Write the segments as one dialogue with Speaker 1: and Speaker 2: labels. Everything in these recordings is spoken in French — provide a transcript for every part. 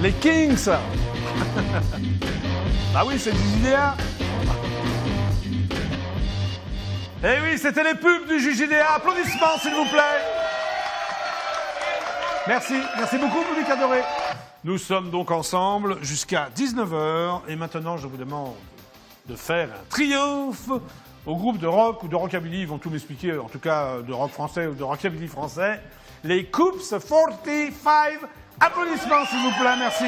Speaker 1: Les Kings. Ah oui, c'est du JDA. Eh oui, c'était les pubs du JDA. Applaudissements, s'il vous plaît. Merci, merci beaucoup, public adoré. Nous sommes donc ensemble jusqu'à 19h. Et maintenant, je vous demande de faire un triomphe au groupe de rock ou de rockabilly. Ils vont tout m'expliquer, en tout cas de rock français ou de rockabilly français. Les Coops 45. Applaudissements, s'il vous plaît, merci.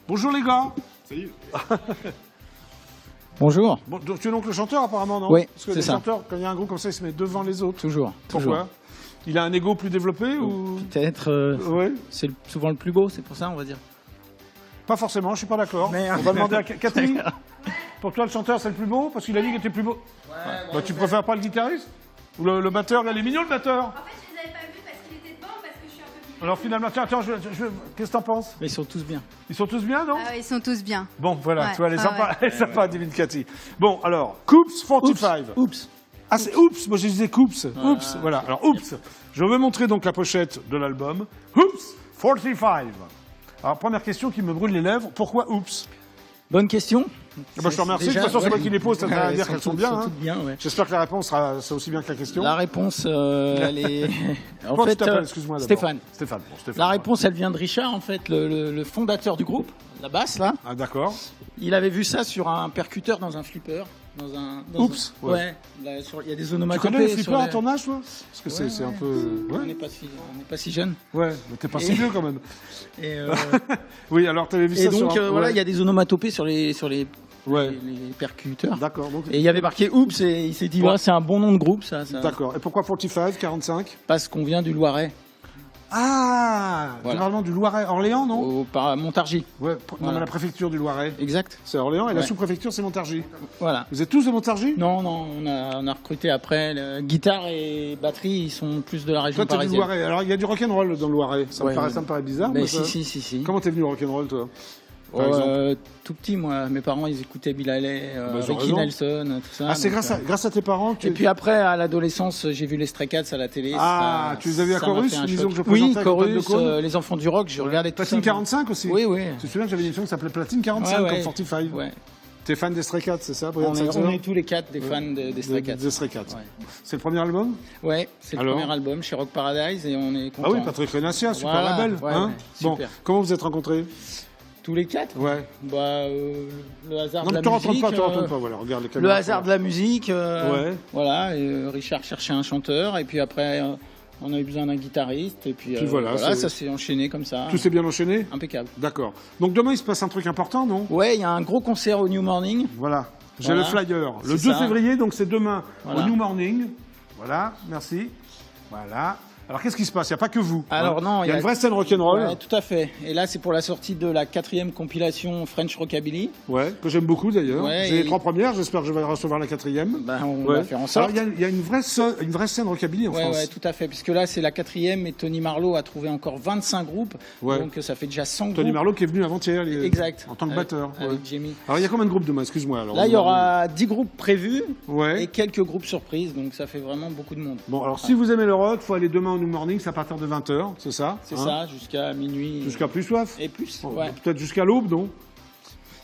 Speaker 1: Bonjour les gars.
Speaker 2: Salut.
Speaker 3: Bonjour.
Speaker 1: Bon, donc, tu es donc le chanteur apparemment, non?
Speaker 3: Oui,
Speaker 1: Parce que
Speaker 3: c'est
Speaker 1: le
Speaker 3: ça.
Speaker 1: chanteur, quand il y a un groupe comme ça, il se met devant les autres.
Speaker 3: Toujours.
Speaker 1: Pourquoi? Il a un ego plus développé ou...
Speaker 3: Peut-être.
Speaker 1: Oui.
Speaker 3: C'est souvent le plus beau, c'est pour ça, on va dire.
Speaker 1: Pas forcément, je suis pas d'accord.
Speaker 3: Merde.
Speaker 1: On va demander à Cathy. Pour toi, le chanteur, c'est le plus beau? Parce qu'il a dit qu'il était plus beau.
Speaker 4: Ouais,
Speaker 1: Bah, tu préfères pas le guitariste? Ou le batteur? Il est mignon, le batteur.
Speaker 4: En fait, je les avais pas vus parce qu'il était devant, parce que je suis un peu bizarre.
Speaker 1: Alors finalement, tiens, qu'est-ce que t'en penses?
Speaker 3: Mais ils sont tous bien.
Speaker 1: Ils sont tous bien, non?
Speaker 4: Ah ouais, ils sont tous bien.
Speaker 1: Bon, voilà,
Speaker 4: Ouais,
Speaker 1: tu vois, elle est
Speaker 4: ouais,
Speaker 1: sympa,
Speaker 4: ouais.
Speaker 1: elle est sympa, Divine Cathy. Bon, alors, Coops 45.
Speaker 3: Oups.
Speaker 1: Ah, c'est Oups, moi je disais Coops. Oups, voilà. Alors, Oups, je vais montrer donc la pochette de l'album. Oups 45. Alors, première question qui me brûle les lèvres, pourquoi Oups?
Speaker 3: Bonne question.
Speaker 1: Bah, je te remercie, de toute façon, c'est moi qui les pose, ça veut
Speaker 3: Ouais,
Speaker 1: dire qu'elles sont bien.
Speaker 3: Sont
Speaker 1: Hein.
Speaker 3: toutes bien, ouais.
Speaker 1: J'espère que la réponse sera aussi bien que la question.
Speaker 3: La réponse, elle est. En
Speaker 1: Comment tu
Speaker 3: fait,
Speaker 1: t'appelles, excuse-moi d'abord.
Speaker 3: Stéphane.
Speaker 1: Stéphane, bon, Stéphane.
Speaker 3: La réponse, elle vient de Richard, en fait, le fondateur du groupe, la basse, là.
Speaker 1: Ah, d'accord.
Speaker 3: Il avait vu ça sur un percuteur dans un flipper.
Speaker 1: Oups, ouais.
Speaker 3: Ouais. Là, il y a des
Speaker 1: Tu
Speaker 3: onomatopées.
Speaker 1: connais le
Speaker 3: sur
Speaker 1: flipper à
Speaker 3: les-
Speaker 1: ton âge, toi? Parce que c'est
Speaker 3: Ouais.
Speaker 1: un peu...
Speaker 3: On
Speaker 1: Ouais,
Speaker 3: n'est pas si jeune.
Speaker 1: ouais, mais t'es pas si
Speaker 3: Et-
Speaker 1: vieux quand même.
Speaker 3: Et,
Speaker 1: Oui, alors t'avais vu
Speaker 3: et
Speaker 1: ça
Speaker 3: donc,
Speaker 1: sur un...
Speaker 3: voilà,
Speaker 1: ouais.
Speaker 3: il y a des onomatopées sur les
Speaker 1: Ouais,
Speaker 3: percuteurs.
Speaker 1: d'accord. Donc...
Speaker 3: Et il y avait marqué Oups et il s'est dit,
Speaker 1: Ouais.
Speaker 3: ouais, c'est un bon nom de groupe, ça.
Speaker 1: D'accord. Et pourquoi 45, 45?
Speaker 3: Parce qu'on vient du Loiret,
Speaker 1: Ah,
Speaker 3: Voilà.
Speaker 1: généralement du Loiret. Orléans, non?
Speaker 3: par Montargis.
Speaker 1: Ouais, non,
Speaker 3: Voilà.
Speaker 1: mais la préfecture du Loiret,
Speaker 3: Exact.
Speaker 1: c'est Orléans, et la
Speaker 3: Ouais.
Speaker 1: sous-préfecture, c'est Montargis.
Speaker 3: Voilà.
Speaker 1: Vous êtes tous de Montargis?
Speaker 3: Non, on a recruté après. Guitare et batterie, ils sont plus de la région
Speaker 1: Toi, t'es du
Speaker 3: parisienne.
Speaker 1: Loiret. Alors, il y a du rock'n'roll dans le Loiret. Ça,
Speaker 3: Ouais,
Speaker 1: ça me paraît bizarre.
Speaker 3: Mais
Speaker 1: mais ça-
Speaker 3: si.
Speaker 1: Comment t'es venu au rock'n'roll, toi? Par exemple
Speaker 3: Tout petit, moi, mes parents, ils écoutaient Bill Haley,
Speaker 1: Bah, ils ont
Speaker 3: Ricky
Speaker 1: raison.
Speaker 3: Nelson, tout ça.
Speaker 1: Ah, c'est
Speaker 3: donc,
Speaker 1: grâce à tes parents que
Speaker 3: Et puis après, à l'adolescence, j'ai vu les Stray Cats à la télé.
Speaker 1: Ah,
Speaker 3: ça-
Speaker 1: tu les as vus à
Speaker 3: ça m'a
Speaker 1: Chorus,
Speaker 3: fait un
Speaker 1: disons
Speaker 3: choc.
Speaker 1: que je
Speaker 3: Oui,
Speaker 1: présentais avec Antoine
Speaker 3: Chorus,
Speaker 1: Decaune.
Speaker 3: les enfants du rock, je regardais tout ça.
Speaker 1: Platine 45 aussi?
Speaker 3: Oui, oui.
Speaker 1: Tu te souviens que j'avais une émission qui s'appelait Platine 45,
Speaker 3: Ouais,
Speaker 1: comme
Speaker 3: ouais.
Speaker 1: 45.
Speaker 3: Ouais.
Speaker 1: T'es fan des Stray Cats, c'est ça? Brian
Speaker 3: On
Speaker 1: Setzer
Speaker 3: est tous les quatre des fans des Stray Cats.
Speaker 1: Des Stray Cats.
Speaker 3: Ouais.
Speaker 1: C'est le premier album?
Speaker 3: Ouais, c'est le
Speaker 1: Alors
Speaker 3: premier album chez Rock Paradise et on est content.
Speaker 1: Ah oui, Patrick Renassia, super
Speaker 3: Voilà,
Speaker 1: label.
Speaker 3: ouais,
Speaker 1: hein
Speaker 3: ouais,
Speaker 1: Bon,
Speaker 3: super.
Speaker 1: comment vous êtes rencontrés?
Speaker 3: Tous les quatre.
Speaker 1: Ouais.
Speaker 3: Bah, le hasard
Speaker 1: Non,
Speaker 3: de
Speaker 1: mais
Speaker 3: la
Speaker 1: tu
Speaker 3: musique.
Speaker 1: rencontres pas, voilà, regarde les
Speaker 3: Le
Speaker 1: caméras.
Speaker 3: hasard de la musique.
Speaker 1: Ouais.
Speaker 3: Voilà, et Richard cherchait un chanteur et puis après, on a eu besoin d'un guitariste et puis,
Speaker 1: Puis voilà,
Speaker 3: ça s'est enchaîné comme ça.
Speaker 1: Tout s'est bien enchaîné?
Speaker 3: Impeccable.
Speaker 1: D'accord. Donc demain, il se passe un truc important, non?
Speaker 3: Ouais, il y a un gros concert au New Morning.
Speaker 1: Voilà. J'ai
Speaker 3: Voilà.
Speaker 1: le flyer. Le 2
Speaker 3: C'est ça.
Speaker 1: février, donc c'est demain
Speaker 3: Voilà.
Speaker 1: au New Morning. Voilà, merci. Voilà. Alors qu'est-ce qui se passe? Il n'y a pas que vous.
Speaker 3: Alors,
Speaker 1: hein.
Speaker 3: non,
Speaker 1: il y a une vraie scène rock'n'roll.
Speaker 3: Ouais, tout à fait. Et là, c'est pour la sortie de la 4e compilation French Rockabilly.
Speaker 1: Ouais, que j'aime beaucoup d'ailleurs.
Speaker 3: Ouais,
Speaker 1: J'ai les
Speaker 3: et-
Speaker 1: 3 premières, j'espère que je vais recevoir la 4e.
Speaker 3: Ben, on
Speaker 1: Ouais.
Speaker 3: va faire en sorte.
Speaker 1: Alors il y a une vraie scène rockabilly en
Speaker 3: Ouais,
Speaker 1: France.
Speaker 3: ouais, tout à fait. Puisque là, c'est la 4e et Tony Marlowe a trouvé encore 25 groupes.
Speaker 1: Ouais.
Speaker 3: Donc, ça fait déjà 100
Speaker 1: Tony
Speaker 3: groupes.
Speaker 1: Marlowe qui est venu avant-hier.
Speaker 3: Exact.
Speaker 1: En tant que
Speaker 3: Avec-
Speaker 1: batteur. ouais.
Speaker 3: Avec Jamie.
Speaker 1: Alors il y a combien de groupes demain? Excuse-moi. Alors,
Speaker 3: Là, il y aura 10 groupes prévus
Speaker 1: Ouais.
Speaker 3: et quelques groupes surprises. Donc, ça fait vraiment beaucoup de monde.
Speaker 1: Bon, alors si vous aimez le rock, faut aller demain au New Morning, c'est à partir de 20h, c'est ça?
Speaker 3: C'est
Speaker 1: hein
Speaker 3: ça, jusqu'à minuit.
Speaker 1: Jusqu'à plus soif?
Speaker 3: Et plus.
Speaker 1: Bon,
Speaker 3: Ouais.
Speaker 1: Peut-être jusqu'à l'aube, non?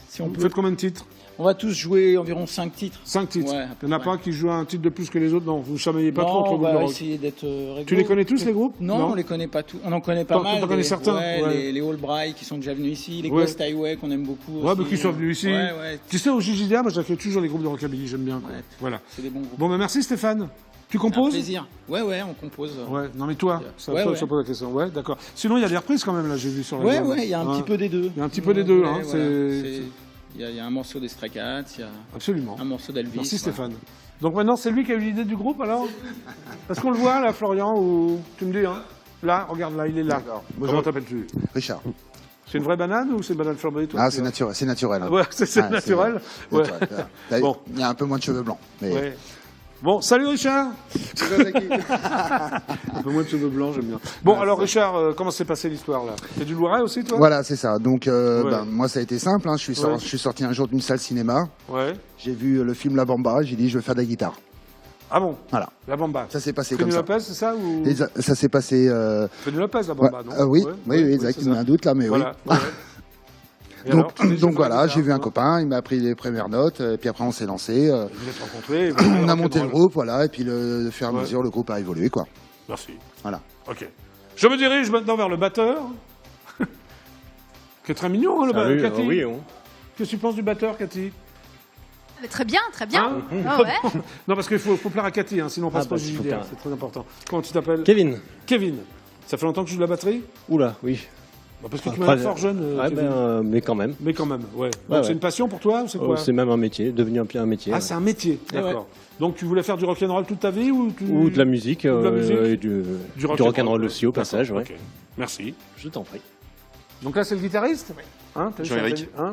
Speaker 3: Si on
Speaker 1: Vous
Speaker 3: peut.
Speaker 1: faites combien de titres?
Speaker 3: On va tous jouer environ 5 titres.
Speaker 1: 5 titres.
Speaker 3: Ouais, à peu
Speaker 1: Il n'y en a
Speaker 3: près.
Speaker 1: pas qui jouent un titre de plus que les autres? Non, vous ne chamaillez pas trop entre
Speaker 3: Non, on
Speaker 1: groupes de
Speaker 3: va
Speaker 1: rock.
Speaker 3: essayer d'être réglo.
Speaker 1: Tu les connais tous, les groupes?
Speaker 3: Non, on les connaît pas tous. On en connaît pas
Speaker 1: T'en-
Speaker 3: mal.
Speaker 1: t'en connais certains?
Speaker 3: Ouais,
Speaker 1: Ouais.
Speaker 3: les Allbright qui sont déjà venus ici, les
Speaker 1: Ouais.
Speaker 3: Ghost Highway qu'on aime beaucoup.
Speaker 1: Ouais,
Speaker 3: aussi.
Speaker 1: mais qui sont venus ici.
Speaker 3: Ouais, ouais.
Speaker 1: Tu sais, au JJDA, moi j'accueille toujours les groupes de rockabilly, j'aime bien. quoi.
Speaker 3: Ouais.
Speaker 1: Voilà.
Speaker 3: C'est des bons groupes.
Speaker 1: Bon, ben merci Stéphane. Tu
Speaker 3: Un
Speaker 1: composes?
Speaker 3: plaisir. Ouais, on compose.
Speaker 1: Ouais, non mais toi, ça
Speaker 3: Ouais,
Speaker 1: pose
Speaker 3: ouais.
Speaker 1: ça pose la question. Ouais, d'accord. Sinon, il y a des reprises quand même, là, j'ai vu sur la
Speaker 3: Ouais,
Speaker 1: gamme.
Speaker 3: il y a un petit peu des deux.
Speaker 1: Il y a un petit peu des deux,
Speaker 3: Ouais,
Speaker 1: hein,
Speaker 3: voilà.
Speaker 1: c'est-
Speaker 3: Il y a un morceau des Stray Cats, il y a
Speaker 1: Absolument.
Speaker 3: un morceau d'Elvis.
Speaker 1: Merci
Speaker 3: ouais.
Speaker 1: Stéphane. Donc maintenant, c'est lui qui a eu l'idée du groupe alors? Est-ce qu'on le voit là, Florian, ou tu me dis, hein? Là, regarde là, il est là.
Speaker 2: D'accord.
Speaker 1: Comment t'appelles-tu?
Speaker 2: Richard.
Speaker 1: C'est une vraie banane ou c'est une banane flambée, toi?
Speaker 2: Ah, c'est naturel. C'est naturel.
Speaker 1: Ouais, c'est
Speaker 2: Ah,
Speaker 1: naturel.
Speaker 2: c'est
Speaker 1: Ouais.
Speaker 2: naturel. Là,
Speaker 1: Bon.
Speaker 2: Il y a un peu moins de cheveux blancs. Mais...
Speaker 1: Ouais. Bon, salut Richard.
Speaker 2: C'est comme ça qu'il-
Speaker 1: Un peu moins de cheveux blancs, j'aime bien. Bon,
Speaker 2: Ouais,
Speaker 1: alors
Speaker 2: c'est-
Speaker 1: Richard, comment s'est passée l'histoire là? T'es du Loiret aussi, toi?
Speaker 2: Voilà, c'est ça. Donc,
Speaker 1: Ouais.
Speaker 2: moi, ça a été simple. Hein. Je suis sorti un jour d'une salle cinéma.
Speaker 1: Ouais.
Speaker 2: J'ai vu le film La Bamba. J'ai dit, je veux faire de la guitare.
Speaker 1: Ah bon?
Speaker 2: Voilà.
Speaker 1: La bamba.
Speaker 2: Ça s'est passé
Speaker 1: Frédéric
Speaker 2: comme ça.
Speaker 1: Lopez, c'est ça ou...
Speaker 2: Et ça s'est passé.
Speaker 1: Frédéric Lopez, la bamba, non?
Speaker 2: Oui,
Speaker 1: Ouais,
Speaker 2: oui, exact.
Speaker 1: c'est
Speaker 2: Il y a
Speaker 1: ça.
Speaker 2: un doute là, mais
Speaker 1: Voilà.
Speaker 2: oui.
Speaker 1: Ouais. Et alors, tu fais
Speaker 2: Donc
Speaker 1: sur la
Speaker 2: voilà,
Speaker 1: guitare,
Speaker 2: j'ai vu un
Speaker 1: hein.
Speaker 2: copain, il m'a appris les premières notes, et puis après on s'est lancé.
Speaker 1: Vous êtes rencontrés.
Speaker 2: On a monté le groupe, voilà, et puis de fur et à
Speaker 1: Ouais.
Speaker 2: mesure, le groupe a évolué, quoi.
Speaker 1: Merci.
Speaker 2: Voilà.
Speaker 1: Ok. Je me dirige maintenant vers le batteur. Qui est très mignon, hein, le batteur. Cathy,
Speaker 5: oui,
Speaker 1: qu'est-ce que tu penses du batteur, Cathy?
Speaker 4: Très bien, très bien.
Speaker 1: Hein
Speaker 4: Ah ouais.
Speaker 1: Non, parce qu'il faut plaire à Cathy, hein, sinon on passe
Speaker 5: Ah,
Speaker 1: pas
Speaker 5: bah,
Speaker 1: au
Speaker 5: il faut
Speaker 1: JDR,
Speaker 5: plaire.
Speaker 1: c'est très important. Comment tu t'appelles?
Speaker 5: Kevin.
Speaker 1: Kevin. Ça fait longtemps que tu joues de la batterie?
Speaker 5: Oula, oui.
Speaker 1: Bah, parce que tu
Speaker 5: Après,
Speaker 1: m'as l'air fort jeune,
Speaker 5: Ouais,
Speaker 1: Kevin.
Speaker 5: mais quand même.
Speaker 1: Mais quand même, ouais. Donc
Speaker 5: Ouais,
Speaker 1: c'est
Speaker 5: ouais.
Speaker 1: une passion pour toi ou c'est quoi?
Speaker 5: C'est même un métier, devenu un métier.
Speaker 1: Ah,
Speaker 5: ouais.
Speaker 1: c'est un métier,
Speaker 5: Eh ouais.
Speaker 1: d'accord. Donc tu voulais faire du rock'n'roll toute ta vie ou
Speaker 5: Ou de la musique,
Speaker 1: Ou de la musique
Speaker 5: et du rock'n'roll aussi au
Speaker 1: D'accord,
Speaker 5: passage. Ouais.
Speaker 1: ok. Merci.
Speaker 5: Je t'en prie.
Speaker 1: Donc là, c'est le guitariste? Hein, t'as vu,
Speaker 6: Jean-Éric.
Speaker 1: c'est un- hein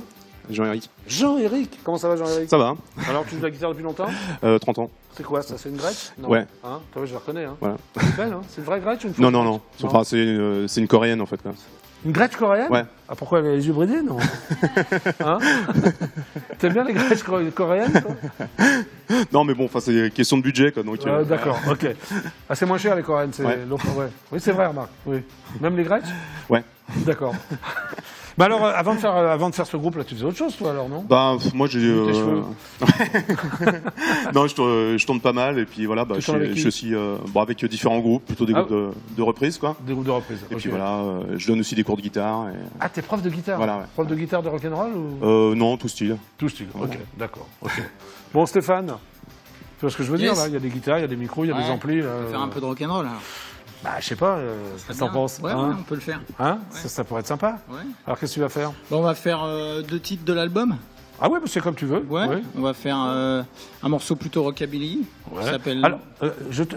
Speaker 6: Jean-Éric.
Speaker 1: Jean-Éric. Comment ça va, Jean-Éric?
Speaker 6: Ça va,
Speaker 1: Alors, tu joues de la guitare depuis longtemps?
Speaker 6: 30 ans.
Speaker 1: C'est quoi ça? C'est une grecque? Non.
Speaker 6: Ouais.
Speaker 1: Hein, toi, je la reconnais. Hein.
Speaker 6: Voilà.
Speaker 1: C'est belle, hein? C'est une vraie grecque ou une fausse
Speaker 6: Non, non,
Speaker 1: grecque
Speaker 6: non. Enfin, c'est une coréenne en fait. Quoi.
Speaker 1: Une grecque coréenne?
Speaker 6: Ouais.
Speaker 1: Ah, pourquoi elle a les yeux bridés? Non. Hein? T'aimes bien les grecques coréennes, toi?
Speaker 6: Non, mais bon, enfin, c'est question de budget quoi. Donc,
Speaker 1: D'accord, ok. Ah, c'est moins cher les coréennes, c'est
Speaker 6: Ouais.
Speaker 1: l'autre, ouais. Oui, c'est vrai, remarque. Oui. Même les grecques?
Speaker 6: Ouais.
Speaker 1: D'accord. Bah alors, avant de faire ce groupe, là, tu faisais autre chose, toi, alors, non?
Speaker 6: Bah, moi j'ai.
Speaker 1: Tes cheveux.
Speaker 6: Non, je tourne pas mal et puis voilà, bah,
Speaker 1: Tu tournes avec qui?
Speaker 6: je suis bon, avec différents groupes, plutôt des
Speaker 1: Ah.
Speaker 6: groupes de reprises quoi.
Speaker 1: Des groupes de reprise.
Speaker 6: Et
Speaker 1: ok.
Speaker 6: puis voilà, je donne aussi des cours de guitare. Et...
Speaker 1: Ah, t'es prof de guitare?
Speaker 6: Voilà, ouais.
Speaker 1: Prof de guitare de rock'n'roll ou...
Speaker 6: Non, tout style.
Speaker 1: Tout style. Ok, d'accord. ok. Bon, Stéphane, tu vois ce que je veux dire,
Speaker 3: Yes.
Speaker 1: là? Il y a des guitares, il y a des micros, il y a des
Speaker 3: Ouais.
Speaker 1: amplis.
Speaker 3: On peut faire un peu de rock'n'roll alors.
Speaker 1: Bah, je sais pas, qu'est-ce que t'en
Speaker 3: Bien.
Speaker 1: penses?
Speaker 3: Ouais,
Speaker 1: hein
Speaker 3: ouais, on peut le faire.
Speaker 1: Hein
Speaker 3: Ouais.
Speaker 1: Ça pourrait être sympa.
Speaker 3: Ouais.
Speaker 1: Alors, qu'est-ce que tu vas faire?
Speaker 3: Bon, on va faire 2 titres de l'album.
Speaker 1: Ah ouais, bah, c'est comme tu veux.
Speaker 3: Ouais.
Speaker 1: Ouais.
Speaker 3: On va faire un morceau plutôt rockabilly.
Speaker 1: Ouais.
Speaker 3: Qui s'appelle.
Speaker 1: Alors,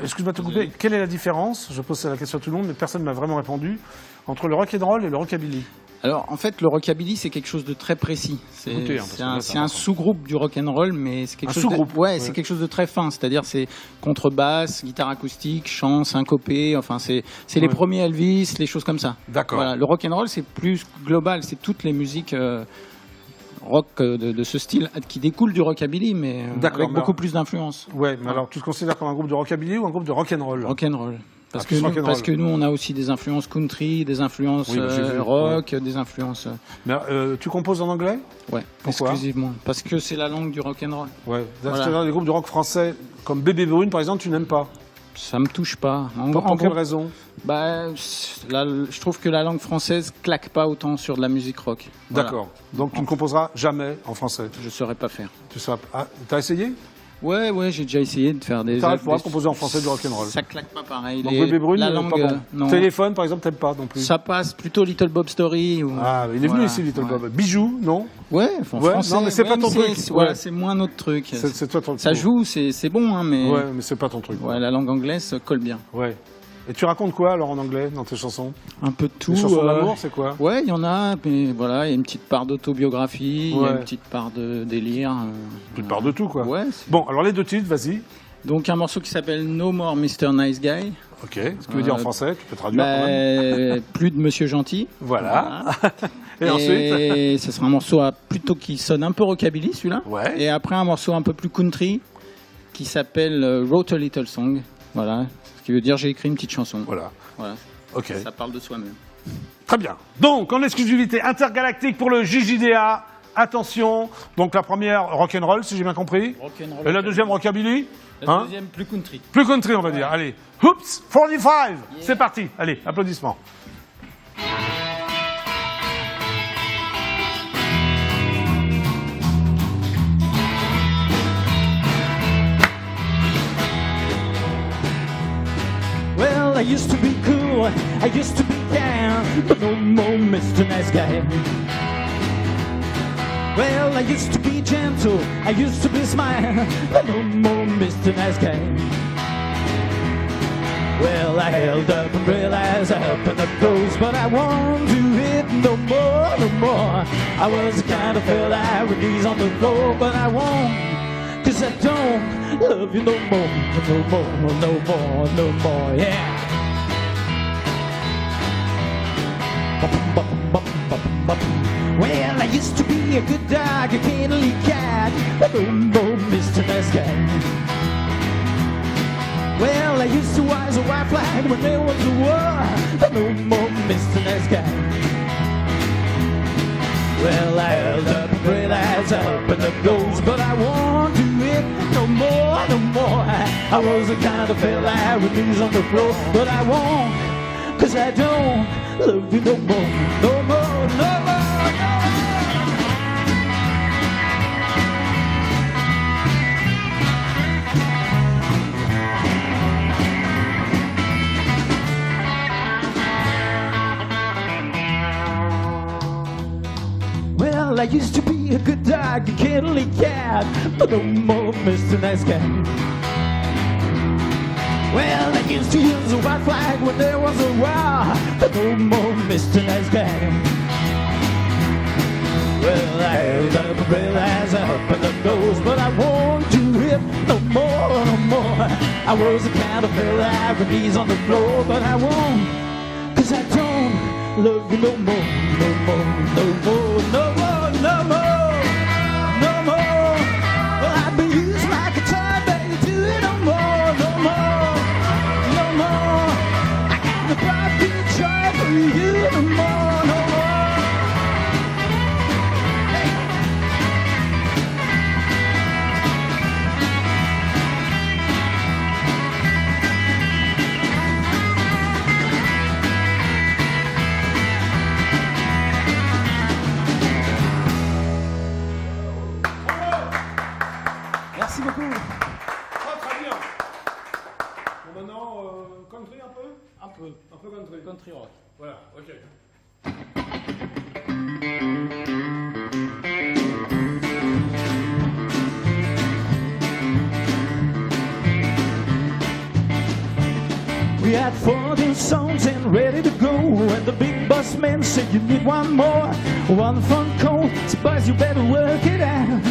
Speaker 1: excuse-moi de te couper, quelle est la différence, je pose la question à tout le monde, mais personne ne m'a vraiment répondu, entre le rock'n'roll et le rockabilly?
Speaker 3: Alors, en fait, le rockabilly, c'est quelque chose de très précis. C'est
Speaker 1: Écoutez, hein, parce que là,
Speaker 3: c'est
Speaker 1: ça
Speaker 3: un
Speaker 1: va.
Speaker 3: sous-groupe du rock'n'roll, mais c'est quelque
Speaker 1: Un
Speaker 3: chose
Speaker 1: sous-groupe,
Speaker 3: de, ouais,
Speaker 1: ouais.
Speaker 3: c'est quelque chose de très fin. C'est-à-dire, c'est contrebasse, guitare acoustique, chant, syncopé. Enfin, c'est les
Speaker 1: Ouais.
Speaker 3: premiers Elvis, les choses comme ça.
Speaker 1: D'accord.
Speaker 3: Voilà. Le rock'n'roll, c'est plus global. C'est toutes les musiques rock de ce style qui découlent du rockabilly, mais
Speaker 1: D'accord,
Speaker 3: avec
Speaker 1: mais
Speaker 3: beaucoup
Speaker 1: alors-
Speaker 3: plus d'influence.
Speaker 1: Ouais, mais alors tu te considères comme un groupe de rockabilly ou un groupe de rock'n'roll?
Speaker 3: Rock'n'roll. Parce,
Speaker 1: Ah, plus rock'n'roll.
Speaker 3: parce que nous, on a aussi des influences country, des influences
Speaker 1: Oui, bah, j'ai vu,
Speaker 3: rock, des influences.
Speaker 1: Mais, tu composes en anglais?
Speaker 3: Ouais,
Speaker 1: Pourquoi
Speaker 3: exclusivement. Parce que c'est la langue du rock'n'roll.
Speaker 1: Ouais.
Speaker 3: Voilà.
Speaker 1: C'est-à-dire des groupes de rock français comme Bébé Brune, par exemple, tu n'aimes pas?
Speaker 3: Ça me touche pas.
Speaker 1: Pour quelle
Speaker 3: gros,
Speaker 1: raison?
Speaker 3: bah, je trouve que la langue française claque pas autant sur de la musique rock. Voilà.
Speaker 1: D'accord. Donc tu ne composeras jamais en français?
Speaker 3: Je saurais pas faire.
Speaker 1: Tu seras... Ah, t'as essayé?
Speaker 3: Ouais, j'ai déjà essayé de faire des.
Speaker 1: T'arrêtes pas
Speaker 3: des-
Speaker 1: de composer en français du rock'n'roll?
Speaker 3: Ça claque pas pareil.
Speaker 1: Donc Bébé Brune,
Speaker 3: la
Speaker 1: pas
Speaker 3: langue,
Speaker 1: bon.
Speaker 3: non.
Speaker 1: Téléphone, par exemple, t'aimes pas non plus?
Speaker 3: Ça passe plutôt Little Bob Story. Ou...
Speaker 1: Ah, il est venu
Speaker 3: Voilà,
Speaker 1: ici, Little
Speaker 3: ouais.
Speaker 1: Bob. Bijoux, non?
Speaker 3: Ouais, en
Speaker 1: Ouais,
Speaker 3: français.
Speaker 1: non, mais c'est pas
Speaker 3: ouais,
Speaker 1: ton truc.
Speaker 3: Voilà,
Speaker 1: Ouais.
Speaker 3: c'est moins notre truc.
Speaker 1: C'est toi ton
Speaker 3: Ça joue, c'est bon, hein, mais.
Speaker 1: Ouais, mais c'est pas ton truc.
Speaker 3: Ouais, la langue anglaise colle bien.
Speaker 1: Ouais. Et tu racontes quoi alors en anglais dans tes chansons?
Speaker 3: Un peu de tout.
Speaker 1: Les chansons d'amour, c'est quoi?
Speaker 3: Ouais, il y en a, mais voilà, il y a une petite part d'autobiographie, il y a
Speaker 1: Ouais.
Speaker 3: une petite part de délire.
Speaker 1: Tu te parles de tout, quoi.
Speaker 3: Ouais.
Speaker 1: Bon, alors les deux titres, vas-y.
Speaker 3: Donc un morceau qui s'appelle No More Mr. Nice Guy.
Speaker 1: Ok. Ce qui veut dire en français, tu peux traduire quand même.
Speaker 3: Plus de Monsieur Gentil.
Speaker 1: Voilà. Et ensuite?
Speaker 3: Ce sera un morceau plutôt qui sonne un peu rockabilly, celui-là.
Speaker 1: Ouais.
Speaker 3: Et après un morceau un peu plus country qui s'appelle Wrote a Little Song. Voilà. Ce qui veut dire j'ai écrit une petite chanson.
Speaker 1: Voilà.
Speaker 3: Voilà.
Speaker 1: Ok.
Speaker 3: Ça parle de soi-même.
Speaker 1: Très bien. Donc, en exclusivité intergalactique pour le JJDA. Attention. Donc, la première, rock'n'roll, si j'ai bien compris.
Speaker 3: Rock'n'roll.
Speaker 1: Et la deuxième, rockabilly.
Speaker 3: La
Speaker 1: Hein
Speaker 3: deuxième plus country.
Speaker 1: Plus country, on va dire. Allez. Oops, 45. C'est parti. Allez, applaudissements.
Speaker 7: Well, I used to be cool, I used to be kind, but no more Mr. Nice Guy. Well, I used to be gentle, I used to be smile, but no more Mr. Nice Guy. Well, I held up and realized I opened up close, but I won't do it no more, no more. I was the kind of fella with knees on the floor, but I won't, 'cause I don't love you no more, no more, no more, no more, yeah. Well, I used to be a good dog, a candy cat, but no more Mr. Nice Guy. used to rise a white flag when there was a war. No more Mr. Nice Guy. Well, I held up a great eyes up in the ghost, but I won't do it no more, no more. I was the kind of fella I would lose on the floor, but I won't, 'cause I don't love you no more, no more, no more, no more. Well, I used to be a good dog, a cuddly cat, but no more Mr. Nice Guy. Well, I used to use a white flag when there was a war, but no more Mr. Nice Guy. Well, I held up and realized up in the nose, but I won't do it no more, no more. I was the kind of fella I would knees on the floor, but I won't, 'cause I don't love you no more, no more, no more, no more, no more, no more. Well, I've been used like a toy, baby, do it no more, no more, no more. I got the proper joy for you no more, no more. Merci beaucoup.
Speaker 1: Très bien. Bon, maintenant, country un peu. Un peu country.
Speaker 3: Country rock.
Speaker 1: Voilà, ok.
Speaker 7: We had 14 songs and ready to go, and the big boss man said you need one more, one phone call. So boys, you better work it out.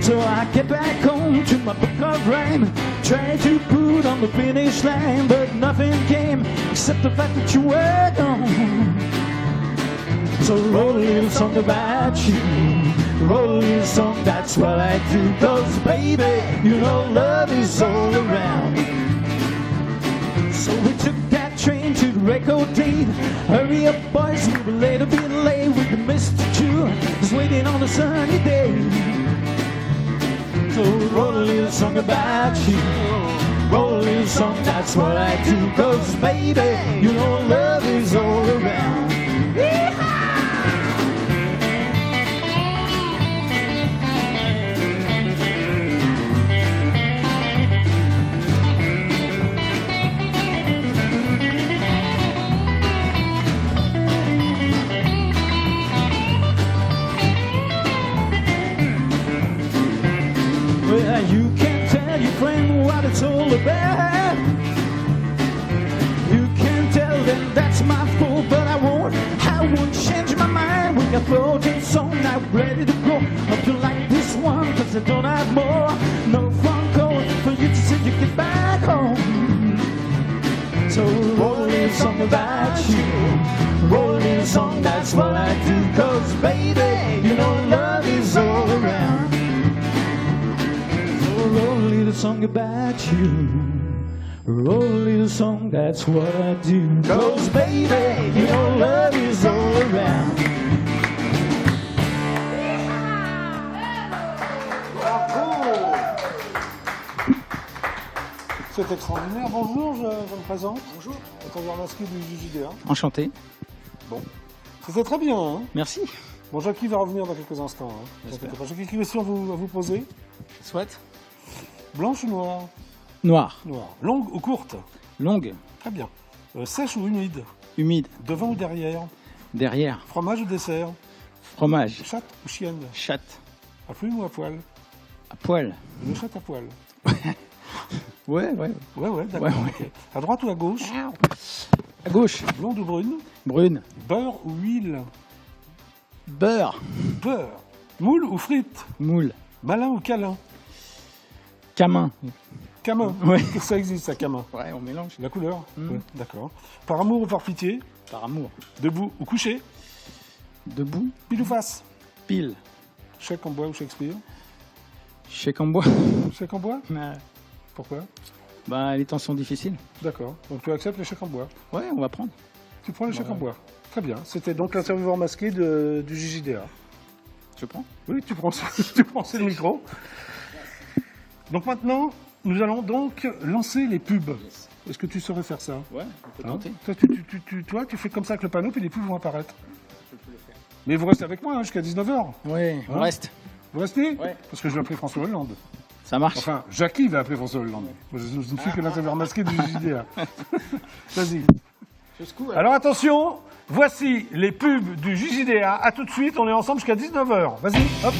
Speaker 7: So I get back home to my book of rhyme, try to put on the finish line, but nothing came except the fact that you were gone. So roll a little song about you, roll a little song, that's what I do. 'Cause baby, you know love is all around. So we took that train to the record deal. Hurry up, boys, we will later be late. We can miss the tune, just waiting on a sunny day. So roll a little song about you, roll a little song, that's what I do. 'Cause baby, you know love is all around. Well, you can tell your friend what it's all about. You can tell them that's my fault, but I won't change my mind. We got 14 songs now ready to go. Hope you like this one, 'cause I don't have more. No phone call for you to say you get back home. So roll a little song about you, roll a little song, that's what I do. 'Cause baby, you know love is all around. Roll a little song about you, roll a little song, that's what I do. 'Cause baby, you know love is all around.
Speaker 1: C'est extraordinaire. Bonjour, je me présente. Bonjour. Attendez, masqué du JJDA.
Speaker 3: Enchanté.
Speaker 1: C'était très bien, hein.
Speaker 3: Merci.
Speaker 1: Bon, Jackie va revenir dans quelques instants. Hein.
Speaker 3: J'espère.
Speaker 1: J'ai quelques questions à vous poser.
Speaker 3: Soit.
Speaker 1: Blanche ou noire?
Speaker 3: Noir.
Speaker 1: Noire. Longue ou courte?
Speaker 3: Longue.
Speaker 1: Très bien. Sèche ou humide?
Speaker 3: Humide.
Speaker 1: Devant ou derrière?
Speaker 3: Derrière.
Speaker 1: Fromage ou dessert?
Speaker 3: Fromage.
Speaker 1: Chatte ou chienne?
Speaker 3: Chatte.
Speaker 1: À plume ou à poil?
Speaker 3: À poil.
Speaker 1: Une chatte à poil.
Speaker 3: Ouais.
Speaker 1: Ouais, d'accord.
Speaker 3: Ouais.
Speaker 1: Ok. À droite ou à gauche?
Speaker 3: À gauche.
Speaker 1: Blonde ou brune?
Speaker 3: Brune.
Speaker 1: Beurre ou huile?
Speaker 3: Beurre.
Speaker 1: Beurre. Moule ou frites?
Speaker 3: Moule.
Speaker 1: Malin ou câlin?
Speaker 3: Camin.
Speaker 1: Camin.
Speaker 3: Ouais.
Speaker 1: Ça existe, ça, camin.
Speaker 3: Ouais, on mélange.
Speaker 1: La couleur?
Speaker 3: Mm.
Speaker 1: Ouais, d'accord. Par amour ou par pitié?
Speaker 3: Par amour.
Speaker 1: Debout ou couché?
Speaker 3: Debout.
Speaker 1: Pile ou face?
Speaker 3: Pile.
Speaker 1: Chèque en bois ou Shakespeare?
Speaker 3: Chèque en bois.
Speaker 1: Chèque en bois?
Speaker 3: Mais
Speaker 1: Pourquoi?
Speaker 3: Bah, les temps sont difficiles.
Speaker 1: D'accord. Donc tu acceptes les chèques en bois.
Speaker 3: Ouais, on va prendre.
Speaker 1: Tu prends les chèques en bois. Très bien. C'était donc l'intervieweur masqué du JJDA.
Speaker 3: Je prends.
Speaker 1: Oui, tu prends, tu prends le micro. Donc maintenant, nous allons donc lancer les pubs. Est-ce que tu saurais faire ça?
Speaker 3: Ouais, on peut
Speaker 1: Hein
Speaker 3: tenter.
Speaker 1: Toi, tu fais comme ça avec le panneau, puis les pubs vont apparaître. Mais vous restez avec moi hein, jusqu'à 19h.
Speaker 3: Oui, on
Speaker 1: Hein
Speaker 3: reste.
Speaker 1: Vous restez?
Speaker 3: Ouais.
Speaker 1: Parce que je vais appeler François Hollande.
Speaker 3: Ça marche.
Speaker 1: Enfin, Jackie va appeler François Hollande. Moi, je ne suis que l'intervieweur masqué du JDA. Vas-y. Alors attention, voici les pubs du JJDA. À tout de suite, on est ensemble jusqu'à 19h. Vas-y, hop.